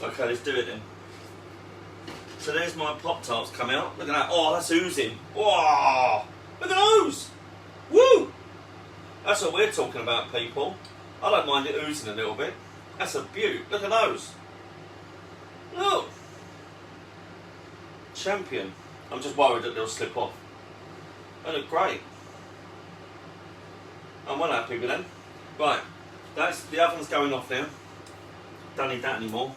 Okay, let's do it then. So there's my Pop-Tarts come out. Look at that. Oh, that's oozing. Whoa! Look at those! Woo! That's what we're talking about, people. I don't mind it oozing a little bit. That's a beaut. Look at those. Look. Champion. I'm just worried that they'll slip off. They look great. I'm well happy with them. Right, that's the oven's going off now. Don't need that anymore.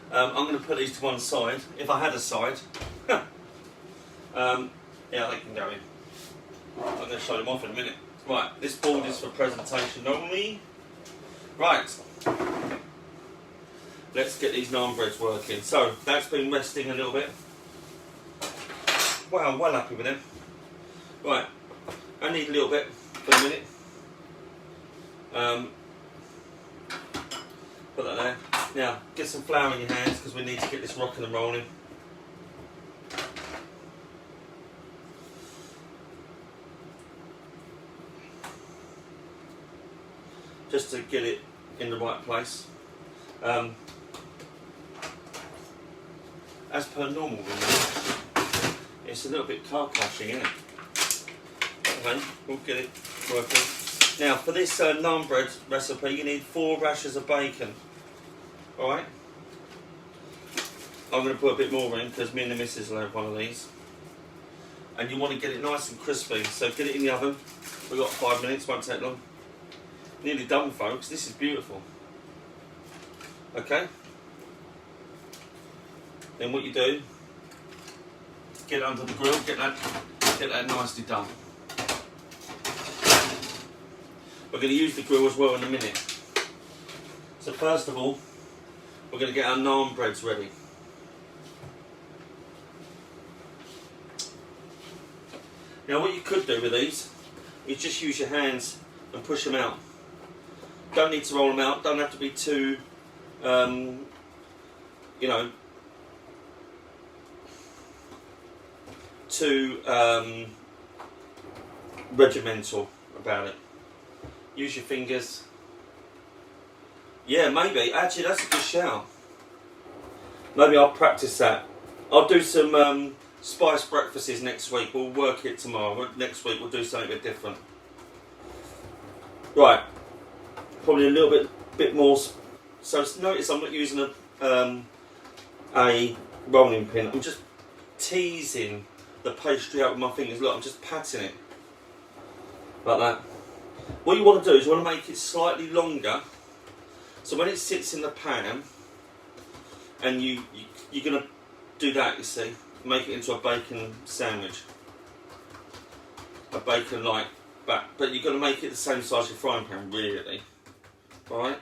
I'm going to put these to one side. If I had a side, yeah, they can go in. I'm going to show them off in a minute. Right, this board is for presentation only. Right, let's get these naan breads working. So that's been resting a little bit. Wow, I'm well happy with them. Right, I need a little bit for a minute. Put that there. Now, get some flour in your hands because we need to get this rocking and rolling. Just to get it in the right place. As per normal, it's a little bit car clashing, isn't it? Okay, we'll get it working. Now, for this naan bread recipe, you need 4 rashers of bacon. Alright? I'm going to put a bit more in because me and the missus will have one of these. And you want to get it nice and crispy, so get it in the oven. We've got 5 minutes, won't take long. Nearly done, folks. This is beautiful. Okay? Then what you do, get it under the grill, get that nicely done. We're going to use the grill as well in a minute. So first of all, we're going to get our naan breads ready. Now what you could do with these is just use your hands and push them out. Don't need to roll them out, don't have to be too, you know, too regimental about it. Use your fingers. Yeah, maybe. Actually, that's a good shout. Maybe I'll practice that. I'll do some spice breakfasts next week. We'll work it tomorrow. Next week we'll do something a bit different. Right. Probably a little bit more. So notice I'm not using a rolling pin. I'm just teasing the pastry out with my fingers. Look, I'm just patting it. Like that. What you want to do is you want to make it slightly longer, so when it sits in the pan, and you're going to do that, you see, make it into a bacon sandwich, a bacon like that, but you're going to make it the same size as your frying pan, really. Right?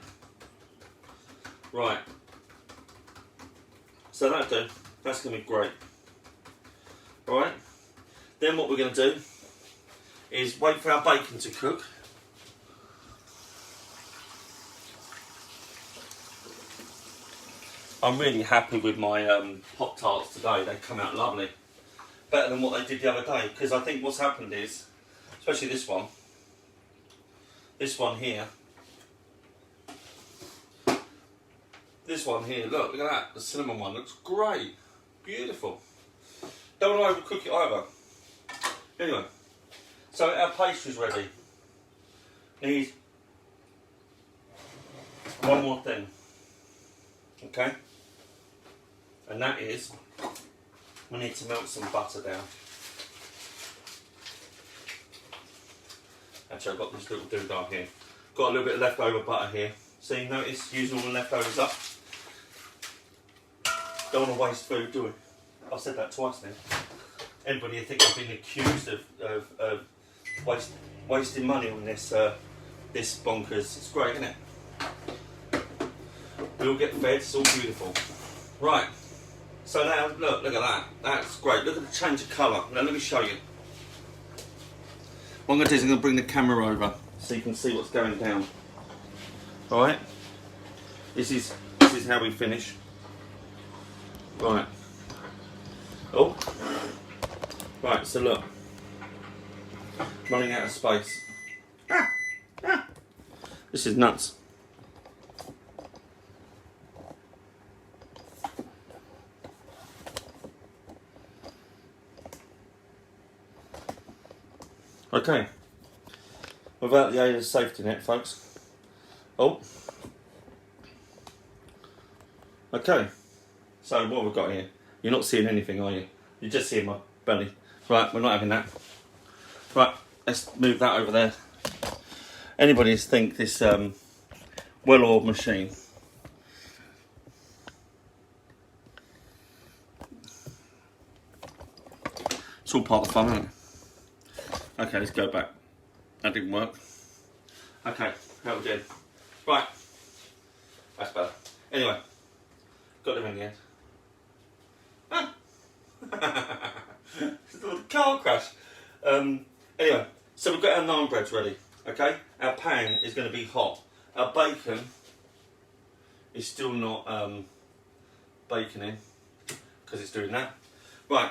Right. So that'll do. That's going to be great. Right? Then what we're going to do is wait for our bacon to cook. I'm really happy with my Pop-Tarts today. They come out lovely. Better than what they did the other day. Because I think what's happened is, especially this one here. This one here, look at that. The cinnamon one looks great. Beautiful. Don't want to overcook it either. Anyway, so our pastry's ready. Need one more thing. Okay? And that is, we need to melt some butter down. Actually, I've got this little doodah here. Got a little bit of leftover butter here. See, notice, using all the leftovers up. Don't want to waste food, do we? I've said that twice now. Anybody think I've been accused of wasting money on this this Bonkers? It's great, isn't it? We all get fed, it's all beautiful. Right, so now look at that. That's great. Look at the change of colour. Now let me show you. What I'm going to do is I'm going to bring the camera over so you can see what's going down. Alright? This is how we finish. Right. Oh. Right, so look. Running out of space. This is nuts. Okay. Without the aid of safety net, folks. Oh. Okay. So what have we got here? You're not seeing anything, are you? You're just seeing my belly. Right, we're not having that. Right, let's move that over there. Anybody think this well-oiled machine? It's all part of the fun, isn't it? Okay, let's go back. That didn't work. Okay, how we doing? Right, that's better. Anyway, got them in the end. Ah. It's a little car crash. Anyway, so we've got our naan breads ready. Okay, our pan is going to be hot. Our bacon is still not baconing because it's doing that. Right.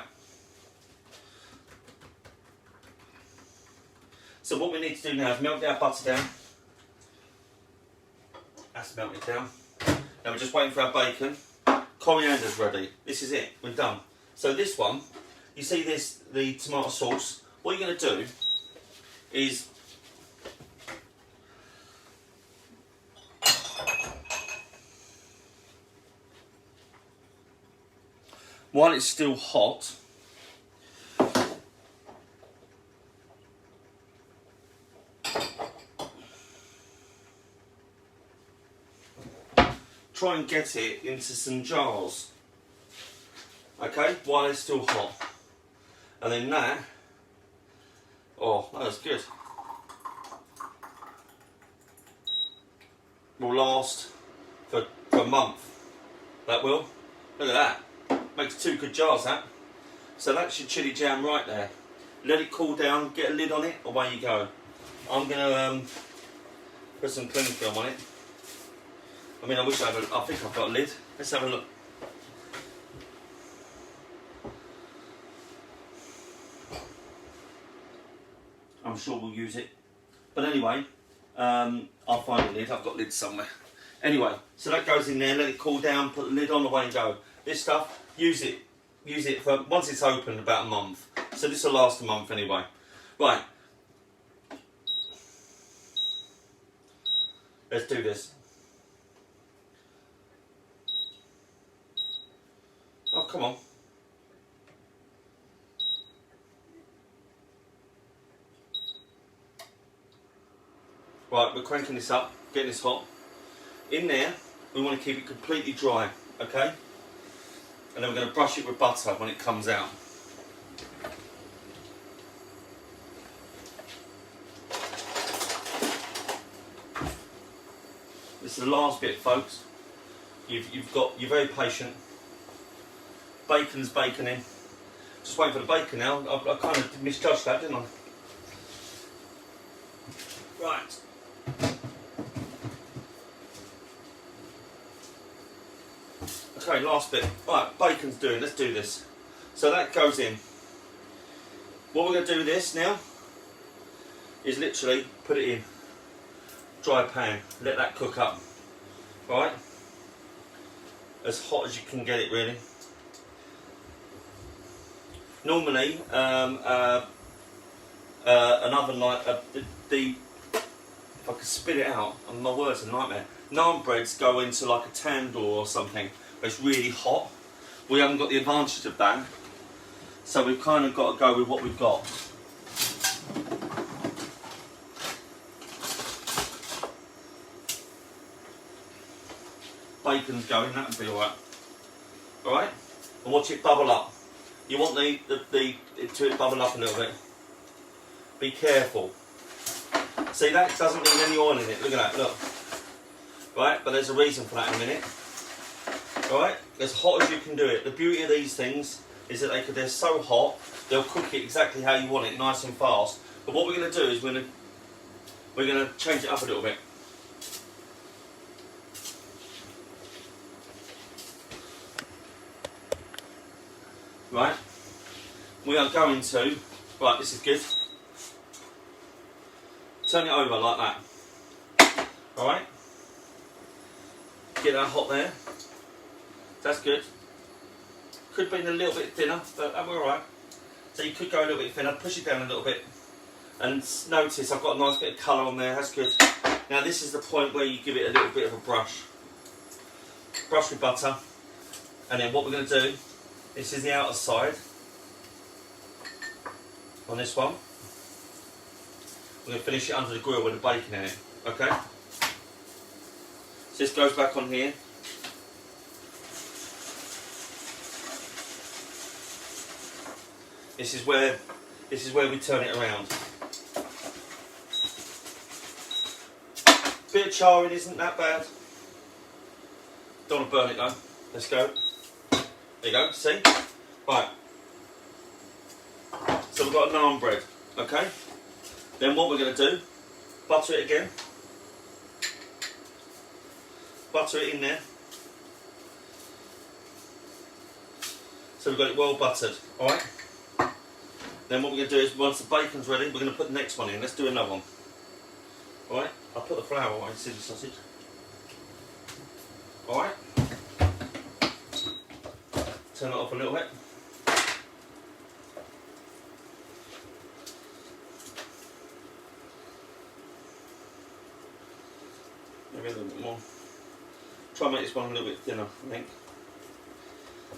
So what we need to do now is melt our butter down. That's melted down. Now we're just waiting for our bacon. Coriander's ready. This is it. We're done. So this one, you see this, the tomato sauce. What you're going to do is while it's still hot, try and get it into some jars, okay, while it's still hot. And then that, oh, that was good, will last for a month. That will. Look at that. Makes 2 good jars, that. So that's your chilli jam right there. Let it cool down, get a lid on it, away you go. I'm going to put some cling film on it. I mean, I wish I had I think I've got a lid. Let's have a look. I'm sure we'll use it. But anyway, I'll find a lid. I've got lids somewhere. Anyway, so that goes in there, let it cool down, put the lid on, away and go. This stuff, use it for, once it's open, about a month. So this will last a month anyway. Right. Let's do this. Oh, come on. Right, we're cranking this up, getting this hot. In there, we want to keep it completely dry, okay? And then we're going to brush it with butter when it comes out. This is the last bit, folks. You're very patient. Bacon's baconing. Just waiting for the bacon now. I kind of misjudged that, didn't I? Right. Okay, last bit. Right, bacon's doing. Let's do this. So that goes in. What we're going to do with this now is literally put it in. Dry pan. Let that cook up. Right? As hot as you can get it, really. Normally, an oven like if I could spit it out, and my word's a nightmare. Naan breads go into like a tandoor or something, where it's really hot. We haven't got the advantage of that, so we've kind of got to go with what we've got. Bacon's going, that would be alright. Alright? And watch it bubble up. You want it to bubble up a little bit. Be careful. See, that doesn't need any oil in it. Look at that, look. Right, but there's a reason for that in a minute. Alright, as hot as you can do it. The beauty of these things is that they're so hot, they'll cook it exactly how you want it, nice and fast. But what we're going to do is we're going to change it up a little bit. Right, we are going to, right, this is good, turn it over like that, alright, get that hot there, that's good, could have been a little bit thinner, but we're alright, so you could go a little bit thinner, push it down a little bit, And notice I've got a nice bit of colour on there, that's good. Now this is the point where you give it a little bit of a brush. Brush with butter. And then what we're going to do, this is the outer side on this one. We're going to finish it under the grill with the bacon in it, okay? So this goes back on here. This is where we turn it around. Bit of charring isn't that bad. Don't want to burn it though. Let's go. There you go, see? Right. So we've got a naan bread, okay? Then what we're going to do, butter it again. Butter it in there. So we've got it well buttered, alright? Then what we're going to do is, once the bacon's ready, we're going to put the next one in. Let's do another one. Alright, I'll put the flour away, see the sausage. Alright. Turn it off a little bit. Maybe a little bit more. Try and make this one a little bit thinner, I think.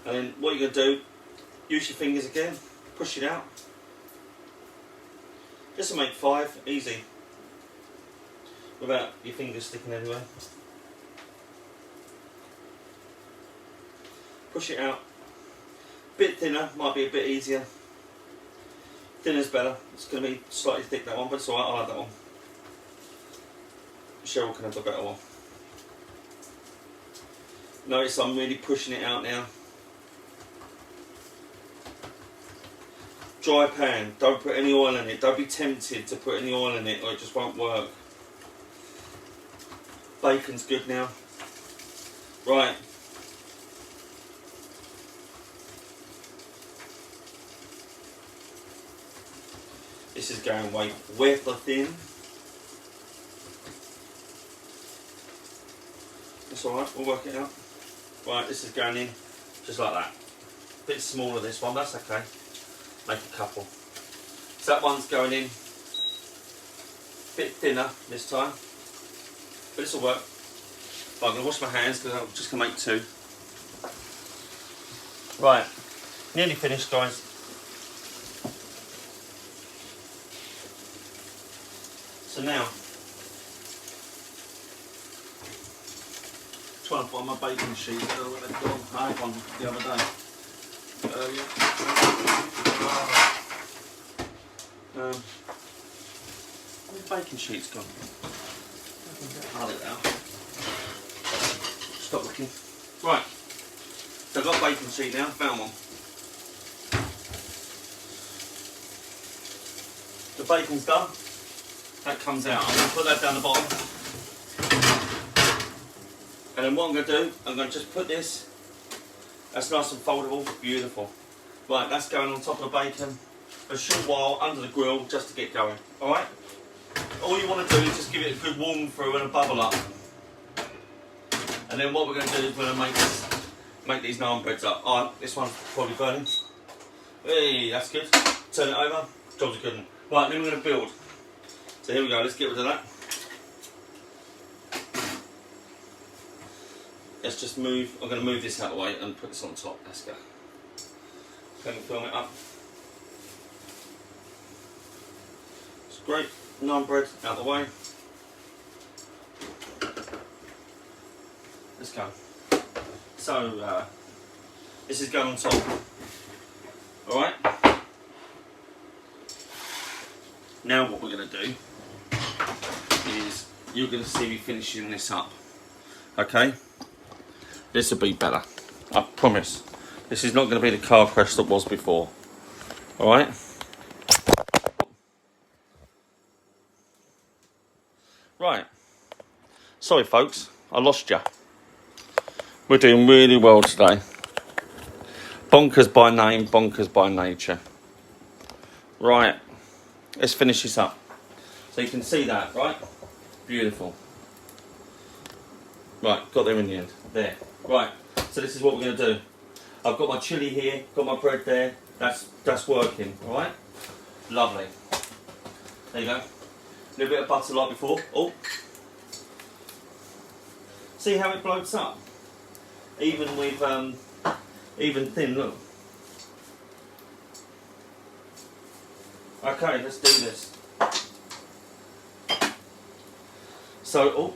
And then what you're going to do, use your fingers again, push it out. Just to make 5, easy. Without your fingers sticking anywhere. Push it out. Bit thinner, might be a bit easier. Thinner's better. It's going to be slightly thick, that one, but it's alright, I'll have that one. Cheryl can have the better one. Notice I'm really pushing it out now. Dry pan, don't put any oil in it. Don't be tempted to put any oil in it or it just won't work. Bacon's good now. Right. This is going way wafer thin. That's alright, we'll work it out. Right, this is going in just like that. Bit smaller this one, that's okay. Make a couple. So that one's going in bit thinner this time, but this will work. Right, I'm going to wash my hands because I'm just going to make 2. Right, nearly finished, guys. So now, trying to find my baking sheet. I had one the other day. Where's the baking sheet's gone? Oh, there they are. Stop looking. Right. So I've got a baking sheet now, found one. The bacon's done. That comes out. I'm going to put that down the bottom. And then what I'm going to do, I'm going to just put this. That's nice and foldable, beautiful. Right, that's going on top of the bacon for a short while under the grill just to get going. Alright? All you want to do is just give it a good warm through and a bubble up. And then what we're going to do is we're going to make these naan breads up. Alright, this one's probably burning. Hey, that's good. Turn it over. Jobs are good. Right, then we're going to build. So here we go, let's get rid of that. Let's just move, I'm going to move this out of the way and put this on top. Let's go. Can we film it up? It's great. Naan bread out of the way. Let's go. So, this is going on top. Alright? Now what we're going to do is, you're going to see me finishing this up. Okay? This will be better. I promise. This is not going to be the car crash that was before. Alright? Right. Sorry folks, I lost you. We're doing really well today. Bonkers by name, bonkers by nature. Right. Let's finish this up. So you can see that, right? Beautiful. Right, got there in the end. There. Right, so this is what we're going to do. I've got my chilli here, got my bread there. That's working, alright? Lovely. There you go. A little bit of butter like before. Oh. See how it bloats up? Even with, even thin, look. Okay, let's do this. So,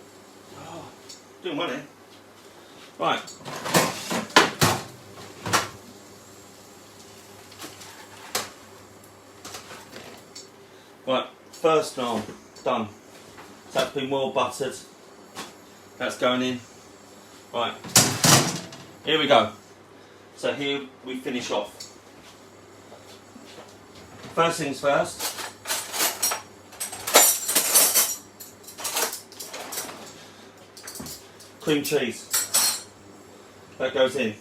doing well here. Right. Right, first naan, done. So that's been well buttered. That's going in. Right, here we go. So here we finish off. First things first. Cream cheese. That goes in.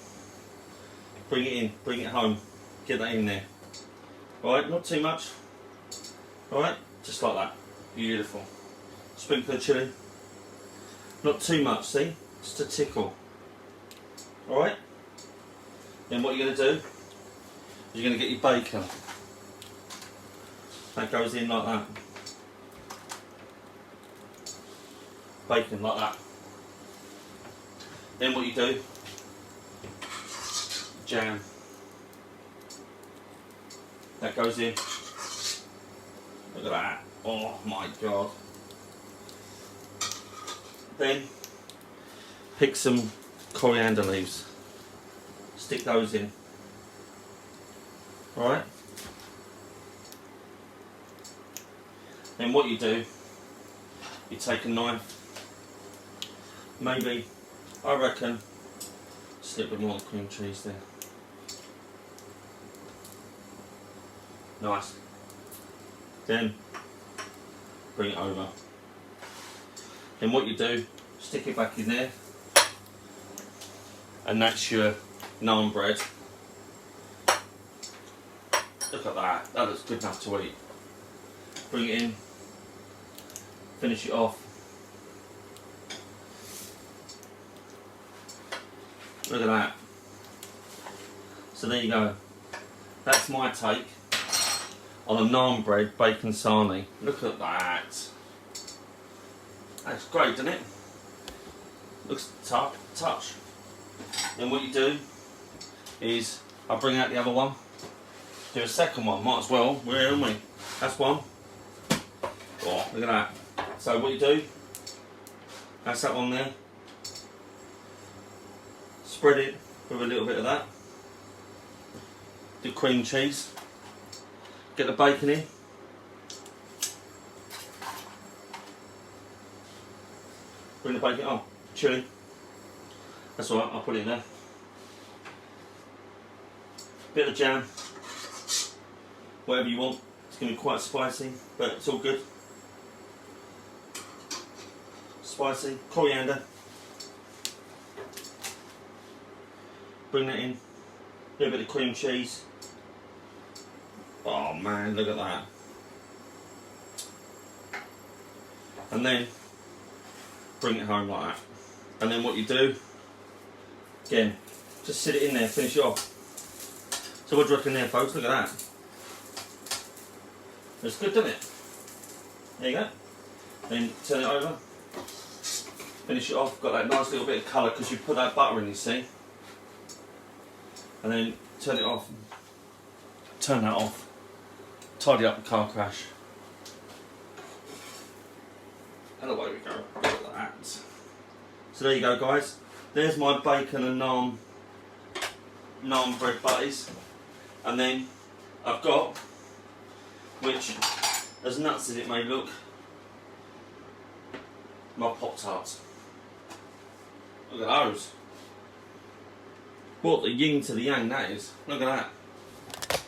Bring it in, bring it home. Get that in there. Alright, not too much. Alright, just like that. Beautiful. Sprinkle of chilli. Not too much, see? Just a tickle. Alright? Then what you're going to do is you're going to get your bacon. That goes in like that. Bacon like that. Then what you do, jam. That goes in. Look at that. Oh my God. Then pick some coriander leaves. Stick those in. Alright? Then what you do, you take a knife, maybe, I reckon, slip a bit more cream cheese there. Nice. Then bring it over. Then what you do, stick it back in there, and that's your naan bread. Look at that, that looks good enough to eat. Bring it in, finish it off. Look at that. So there you go. That's my take on a naan bread bacon sarnie. Look at that. That's great, doesn't it? Looks touch. Then what you do is I'll bring out the other one. Do a second one, might as well. Where am we? That's one. Oh, look at that. So what you do, that's that one there. Spread it with a little bit of that. The cream cheese. Get the bacon in. Bring the bacon, oh, chilli. That's alright, I'll put it in there. Bit of jam. Whatever you want. It's going to be quite spicy, but it's all good. Spicy, coriander. Bring that in. A little bit of cream cheese. Oh man, look at that. And then bring it home like that. And then what you do, again, just sit it in there, finish it off. So what do you reckon there, folks? Look at that. It's good, doesn't it? There you go. Then turn it over. Finish it off. Got that nice little bit of colour because you put that butter in, you see. And then turn it off. Turn that off. Tidy up the car crash. And away we go. Look at that. So there you go, guys. There's my bacon and naan bread butties. And then I've got, which, as nuts as it may look, my Pop-Tarts. Look at those. What the yin to the yang that is. Look at that.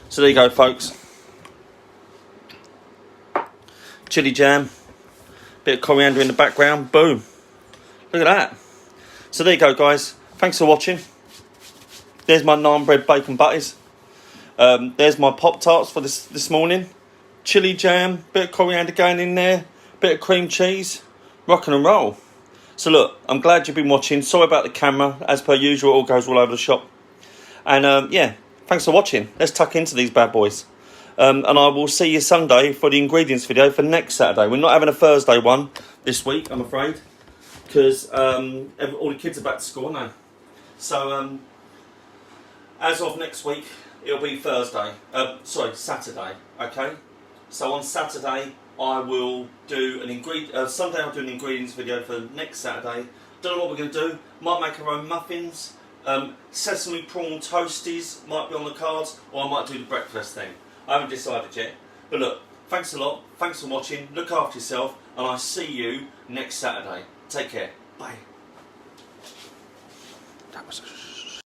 So there you go, folks. Chili jam. Bit of coriander in the background. Boom. Look at that. So there you go, guys. Thanks for watching. There's my naan bread bacon butties. There's my Pop-Tarts for this morning. Chili jam. Bit of coriander going in there. Bit of cream cheese. Rockin' and roll. So look, I'm glad you've been watching. Sorry about the camera. As per usual, it all goes all over the shop. And yeah, thanks for watching. Let's tuck into these bad boys. And I will see you Sunday for the ingredients video for next Saturday. We're not having a Thursday one this week, I'm afraid, because all the kids are back to school, aren't they? So as of next week, it'll be Saturday, okay? So on Saturday, I will do an Sunday I'll do an ingredients video for next Saturday. Don't know what we're going to do. Might make our own muffins. Sesame prawn toasties might be on the cards, or I might do the breakfast thing. I haven't decided yet. But look, thanks a lot. Thanks for watching. Look after yourself, and I'll see you next Saturday. Take care. Bye. That was